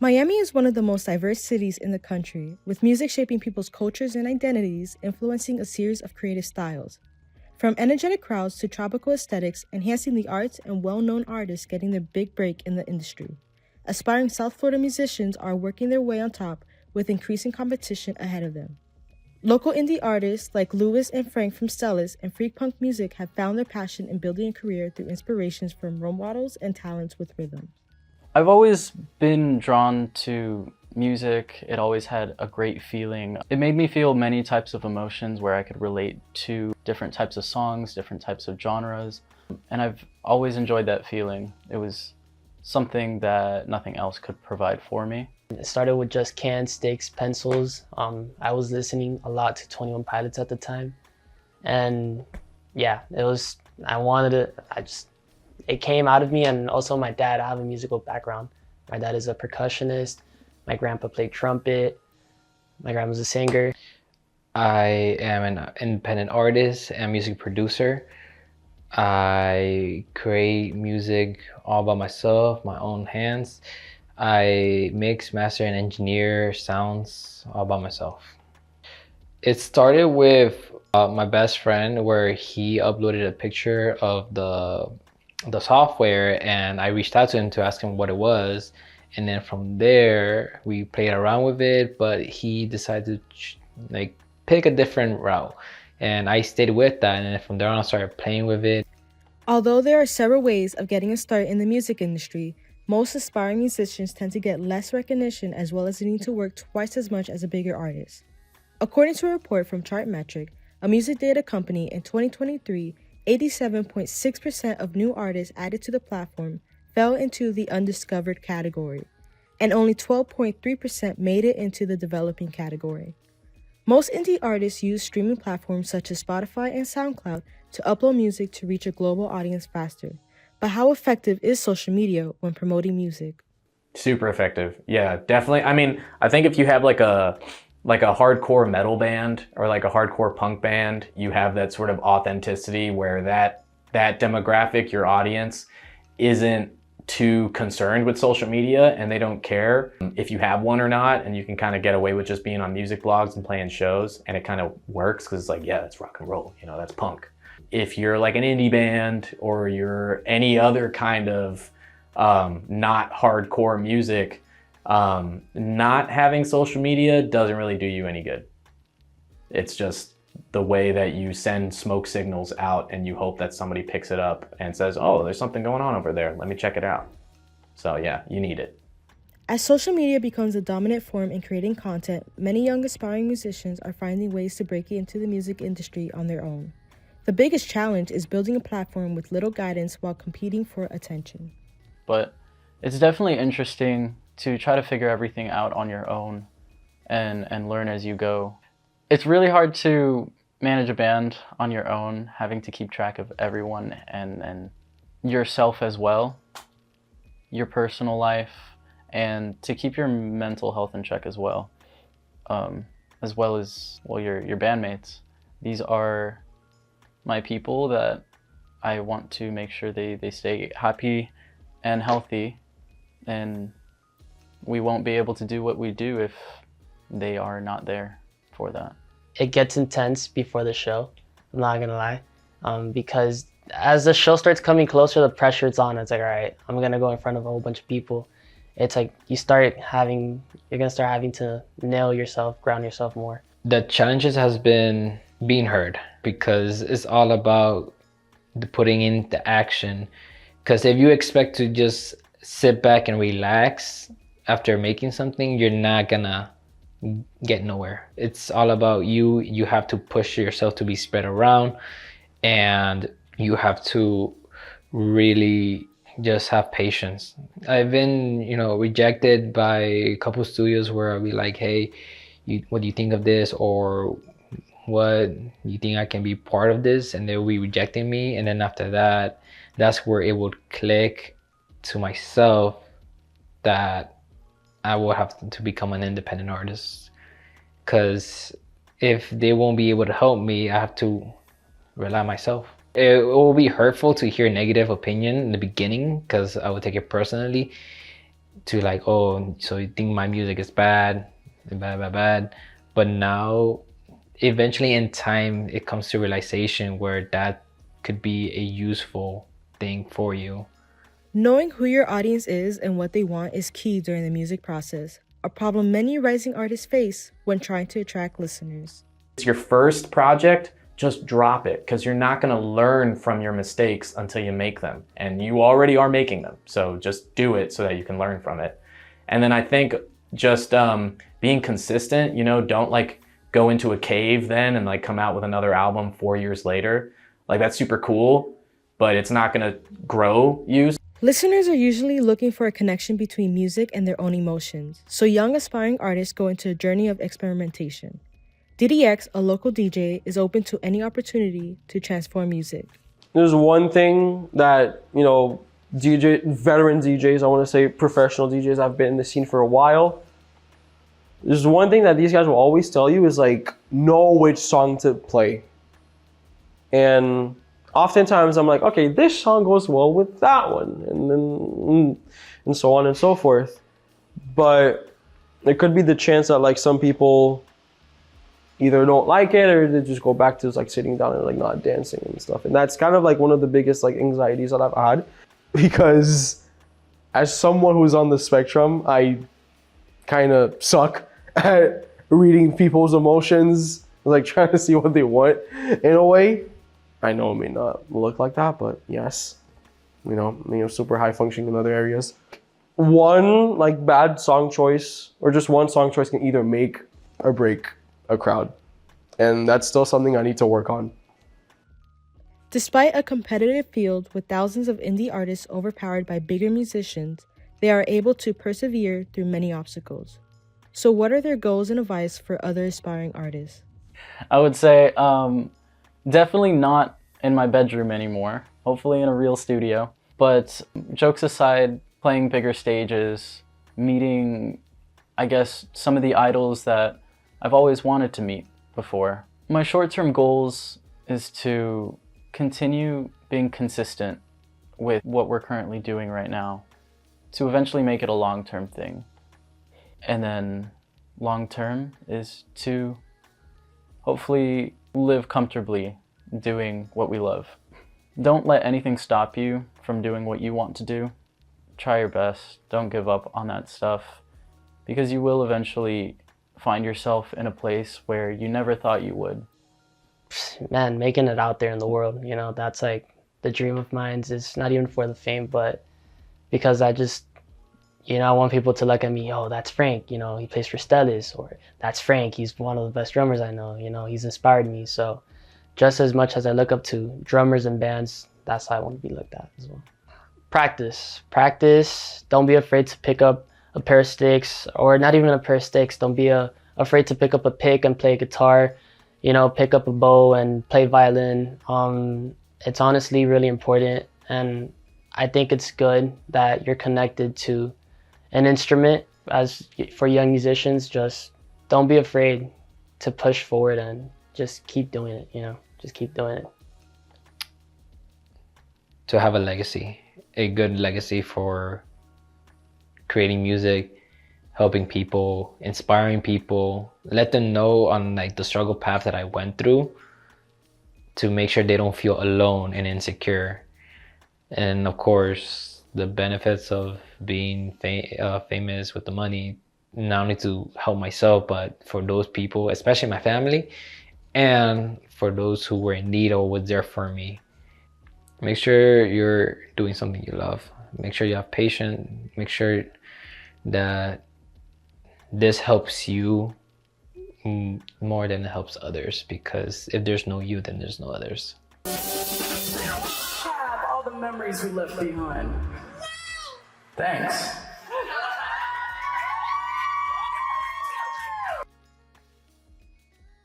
Miami is one of the most diverse cities in the country, with music shaping people's cultures and identities, influencing a series of creative styles. From energetic crowds to tropical aesthetics, enhancing the arts and well known artists getting their big break in the industry. Aspiring South Florida musicians are working their way on top with increasing competition ahead of them. Local indie artists like Lewis and Frank from Stellas and Freak Punk Music have found their passion in building a career through inspirations from role models and talents with rhythm. I've always been drawn to music. It always had a great feeling. It made me feel many types of emotions where I could relate to different types of songs, different types of genres, and I've always enjoyed that feeling. It was something that nothing else could provide for me. It started with just cans, sticks, pencils. I was listening a lot to 21 Pilots at the time. And yeah, I wanted it. It came out of me. And also my dad, I have a musical background. My dad is a percussionist. My grandpa played trumpet. My grandma's a singer. I am an independent artist and music producer. I create music all by myself, my own hands. I mix, master, and engineer sounds all by myself. It started with my best friend, where he uploaded a picture of the software, and I reached out to him to ask him what it was. And then from there, we played around with it, but he decided to pick a different route. And I stayed with that, and then from there on I started playing with it. Although there are several ways of getting a start in the music industry, most aspiring musicians tend to get less recognition as well as needing to work twice as much as a bigger artist. According to a report from Chartmetric, a music data company, in 2023, 87.6% of new artists added to the platform fell into the undiscovered category, and only 12.3% made it into the developing category. Most indie artists use streaming platforms such as Spotify and SoundCloud to upload music to reach a global audience faster. But how effective is social media when promoting music? Super effective. Yeah, definitely. I mean, I think if you have like a hardcore metal band or like a hardcore punk band, you have that sort of authenticity where that demographic, your audience, isn't too concerned with social media and they don't care if you have one or not, and you can kind of get away with just being on music blogs and playing shows, and it kind of works because it's like, yeah, that's rock and roll, that's punk. If you're like an indie band or you're any other kind of not hardcore music, not having social media doesn't really do you any good. It's just the way that you send smoke signals out and you hope that somebody picks it up and says, oh, there's something going on over there, let me check it out. So yeah, you need it. As social media becomes a dominant form in creating content, many young aspiring musicians are finding ways to break into the music industry on their own. The biggest challenge is building a platform with little guidance while competing for attention. But it's definitely interesting to try to figure everything out on your own and learn as you go. It's really hard to manage a band on your own, having to keep track of everyone and yourself as well, your personal life, and to keep your mental health in check as well as your bandmates. These are my people that I want to make sure they stay happy and healthy, and we won't be able to do what we do if they are not there for that. It gets intense before the show, I'm not gonna lie, because as the show starts coming closer, the pressure's on. It's like, all right, I'm gonna go in front of a whole bunch of people. It's like you're gonna start having to nail yourself, ground yourself more. The challenges has been being heard, because it's all about the putting in the action. Because if you expect to just sit back and relax after making something, you're not gonna get nowhere. It's all about you have to push yourself to be spread around, and you have to really just have patience. I've been rejected by a couple studios where I'll be like, hey, what do you think of this, or what you think I can be part of this, and they'll be rejecting me. And then after that, that's where it would click to myself that I will have to become an independent artist, because if they won't be able to help me, I have to rely on myself. It will be hurtful to hear negative opinion in the beginning, because I would take it personally, to like, oh, so you think my music is bad, bad. But now, eventually in time, it comes to realization where that could be a useful thing for you. Knowing who your audience is and what they want is key during the music process, a problem many rising artists face when trying to attract listeners. It's your first project, just drop it, because you're not going to learn from your mistakes until you make them. And you already are making them. So just do it so that you can learn from it. And then I think just being consistent, you know, don't like go into a cave then and like come out with another album 4 years later. Like that's super cool, but it's not going to grow you. Listeners are usually looking for a connection between music and their own emotions, so young aspiring artists go into a journey of experimentation. DDX, a local DJ, is open to any opportunity to transform music. There's one thing that, you know, veteran DJs, I want to say professional DJs, I've been in the scene for a while. There's one thing that these guys will always tell you is like, know which song to play. And oftentimes I'm like, okay, this song goes well with that one, and so on and so forth. But there could be the chance that like some people either don't like it or they just go back to like sitting down and like not dancing and stuff. And that's kind of like one of the biggest like anxieties that I've had, because as someone who's on the spectrum, I kind of suck at reading people's emotions, like trying to see what they want in a way. I know it may not look like that, but yes, you know, super high functioning in other areas. One like bad song choice or just one song choice can either make or break a crowd. And that's still something I need to work on. Despite a competitive field with thousands of indie artists overpowered by bigger musicians, they are able to persevere through many obstacles. So what are their goals and advice for other aspiring artists? I would say definitely not in my bedroom anymore, hopefully in a real studio. But jokes aside, playing bigger stages, meeting, I guess, some of the idols that I've always wanted to meet before. My short-term goals is to continue being consistent with what we're currently doing right now, to eventually make it a long-term thing. And then long-term is to hopefully live comfortably doing what we love. Don't let anything stop you from doing what you want to do. Try your best. Don't give up on that stuff, because you will eventually find yourself in a place where you never thought you would. Man, making it out there in the world, you know, that's like the dream of mine. It's not even for the fame, but because I just, you know, I want people to look at me, oh, that's Frank, you know, he plays for Stellis, or that's Frank, he's one of the best drummers I know, you know, he's inspired me. So just as much as I look up to drummers and bands, that's how I want to be looked at as well. Practice. Don't be afraid to pick up a pair of sticks, or not even a pair of sticks. Don't be afraid to pick up a pick and play guitar, you know, pick up a bow and play violin. It's honestly really important, and I think it's good that you're connected to an instrument. As for young musicians, just don't be afraid to push forward and just keep doing it, you know, just keep doing it. To have a legacy, a good legacy for creating music, helping people, inspiring people, let them know on like the struggle path that I went through, to make sure they don't feel alone and insecure. And of course, the benefits of being famous with the money, not only to help myself, but for those people, especially my family, and for those who were in need or was there for me. Make sure you're doing something you love. Make sure you have patience. Make sure that this helps you more than it helps others, because if there's no you, then there's no others. Have all the memories we left behind. Thanks.